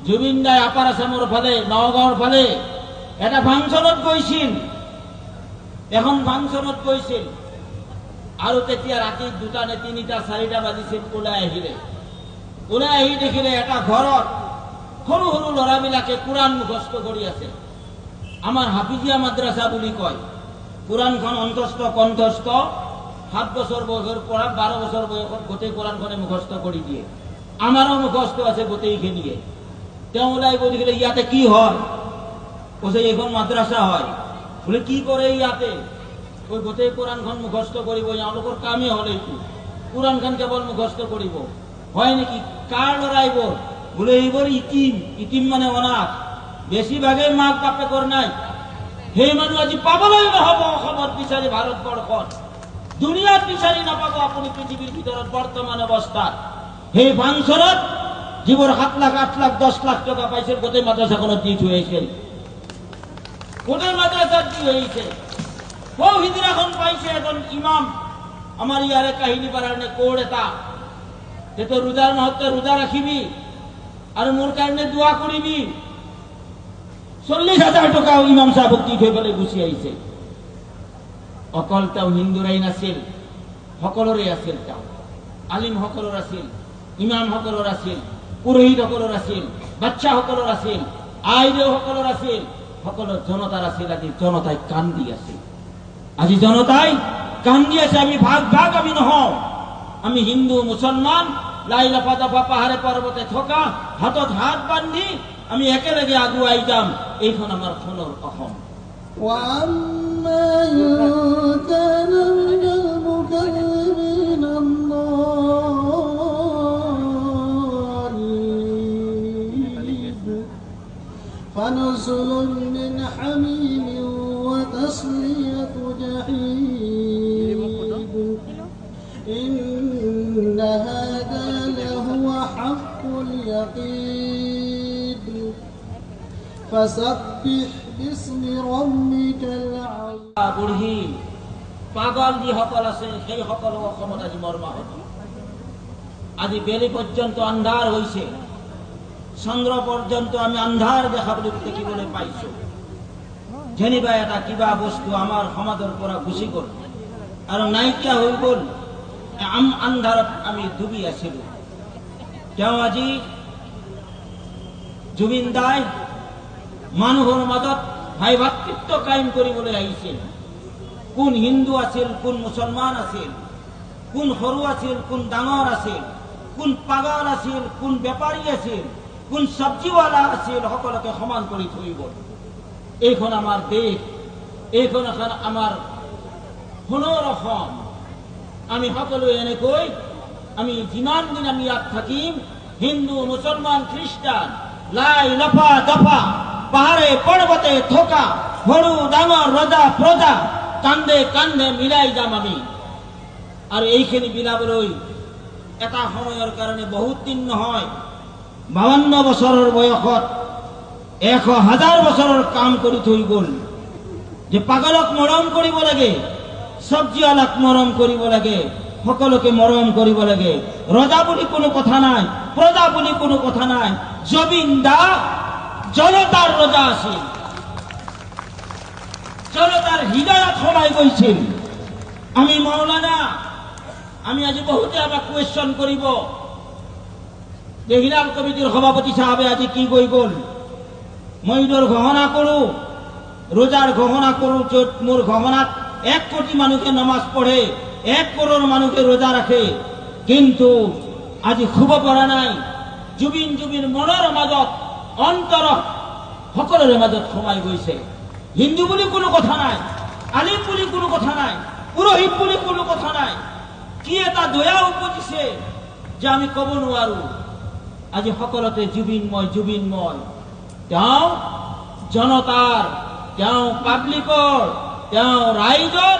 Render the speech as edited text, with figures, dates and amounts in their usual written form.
জুবিন দাই আপাৰ আসামৰ ফালে নগাঁৱৰ ফালে এটা ফাংচনত গৈছিল, এখন ফাংচনত গৈছিল আৰু তেতিয়া ৰাতি 2টা নে 3টা 4টা বাজিছিল। ওলাই আহি দেখিলে এটা ঘৰত সৰু সৰু ল'ৰাবিলাকে কোৰআন মুখস্থ কৰি আছে। আমাৰ হাফিজিয়া মাদ্ৰাছা বুলি কয়। কোৰআনখন কণ্ঠস্থ 7 বছৰ বয়সৰ পৰা 12 বছৰ বয়সত গোটেই কোৰআনখনে মুখস্থ কৰি দিয়ে। আমাৰো মুখস্থ আছে গোটেইখিনিয়ে। তেওঁ ওলাই গৈ দেখিলে ইয়াতে কি হয়, কৈছে এইখন মাদ্ৰাছা হয়। বোলে কি কৰে ইয়াতে? ওই গোটেই কোৰআনখন মুখস্থ কৰিব, এওঁলোকৰ কামেই হ'ল এইটো, কোৰআনখন কেৱল মুখস্থ কৰিব। হয় নেকি? কাৰ ল'ৰা এইবোৰ? বোলে এইবোৰ ইটিম মানে অনাথ, বেছিভাগেই মাক বাপেকৰ নাই। সেই মানুহ আজি পাবলৈ নহ'ব অসমত বিচাৰি, ভাৰতবৰ্ষত দুনিয়াত বিচাৰি নাপাব আপুনি পৃথিৱীৰ ভিতৰত বৰ্তমান অৱস্থাত। সেই ফাংচনত যিবোৰ 7 লাখ 8 লাখ 10 লাখ টকা পাইছিল গোটেই মাদ্ৰাছাখনত দি থৈ আহিছিল। গোটেই মাদ্ৰাছাত দি আহিছে। বহু সিদিনাখন পাইছে এজন ইমাম, আমাৰ ইয়াৰে কাহিনীপাৰাৰ নে কোৰ এটা, সেইটো ৰোজাৰ মাহত ৰোজা ৰাখিবি আৰু মোৰ কাৰণে দোৱা কৰিবি। 40,000 টকা ইমাম সাহেবক দি থৈ পেলাই গুচি আহিছে। অকল তেওঁ হিন্দুৰাই নাছিল, সকলোৰে আছিল। তেওঁ আলিম সকলৰ আছিল, ইমাম সকলৰ আছিল, পুৰোহিত সকলৰ আছিল, বাচ্চা সকলৰ আছিল, আইদেউ সকলৰ আছিল, সকলো জনতাৰ আছিল। আজি জনতাই কান্দি আছিল। আজি জনতাই কান্দি আছে। আমি ভাগ ভাগ আমি নহওঁ। আমি হিন্দু মুছলমান লাই লাফা দফা পাহাৰে পৰ্বতে থকা, হাতত হাত বান্ধি আমি একেলগে আগুৱাই যাম। এইখন আমাৰ সোণৰ অসম। فنزل من حميم وتصلية جحيم إن هذا لهو حق اليقين فسبح باسم ربك العظيم বুঢ়ী পাগল যিসকল আছে সেই সকলো অসমত আজি মৰ্মাহত। আজি বেলি পৰ্যন্ত আন্ধাৰ হৈছে, চন্দ্ৰ পৰ্যন্ত আমি আন্ধাৰ দেখিবলৈ পাইছো। যেনিবা এটা কিবা বস্তু আমাৰ সমাজৰ পৰা গুচি গ'ল আৰু নাইকিয়া হৈ গ'ল। আন্ধাৰত আমি ডুবি আছিলো। তেওঁ আজি জুবিন দাই মানুহৰ মাজত ভাই ভাতৃত্ব কায়েম কৰিবলৈ আহিছিল। কোন হিন্দু আছিল, কোন মুছলমান আছিল, কোন সৰু আছিল, কোন ডাঙৰ আছিল, কোন পাগল আছিল, কোন বেপাৰী আছিল, কোন চব্জিৱালা আছিল, সকলোকে সমান কৰি থৈ গ'ল। এইখন আমাৰ দেশ, এইখন এখন আমাৰ সোণৰ অসম। আমি সকলোৱে এনেকৈ আমি যিমান দিন আমি ইয়াত থাকিম, হিন্দু মুছলমান খ্ৰীষ্টান লাই লফা দফা পাহাৰে পৰ্বতে থকা সৰু ডাঙৰ ৰজা প্ৰজা কান্ধে কান্ধে মিলাই যাম আমি। আৰু এইখিনি মিলাবলৈ এটা সময়ৰ কাৰণে বহুত দিন নহয়, 52 বছৰৰ বয়সত 100,000 বছৰৰ কাম কৰি থৈ গ'ল। যে পাগলক মৰম কৰিব লাগে, চব্জিৱালাক মৰম কৰিব লাগে, সকলোকে মৰম কৰিব লাগে। ৰজা বুলি কোনো কথা নাই, প্ৰজা বুলি কোনো কথা নাই। জুবিন দা জনতাৰ ৰজা আছিল, জনতাৰ হৃদয়ত সোমাই গৈছিল। আমি মৌলানা, আমি আজি বহুতে আমাক কুৱেশ্যন কৰিব যে হিলাল কমিটিৰ সভাপতি সাহেবে আজি কি কৈ গ'ল। মই ঈদৰ ঘোষণা কৰো, ৰোজাৰ ঘোষণা কৰো, য'ত মোৰ ঘোষণাত 1 কোটি মানুহে নমাজ পঢ়ে, 1 কৰোৰ মানুহে ৰোজা ৰাখে, কিন্তু আজি শুব পৰা নাই। জুবিন মনৰ মাজত, অন্তৰত সকলোৰে মাজত সোমাই গৈছে। হিন্দু বুলি কোনো কথা নাই, আলিম বুলি কোনো কথা নাই, পুৰোহিত বুলি কোনো কথা নাই। কি এটা দয়া উপজিছে যে আমি ক'ব নোৱাৰো। আজি সকলোতে জুবিনময়। তেওঁ জনতাৰ, তেওঁ পাব্লিকৰ, তেওঁ ৰাইজৰ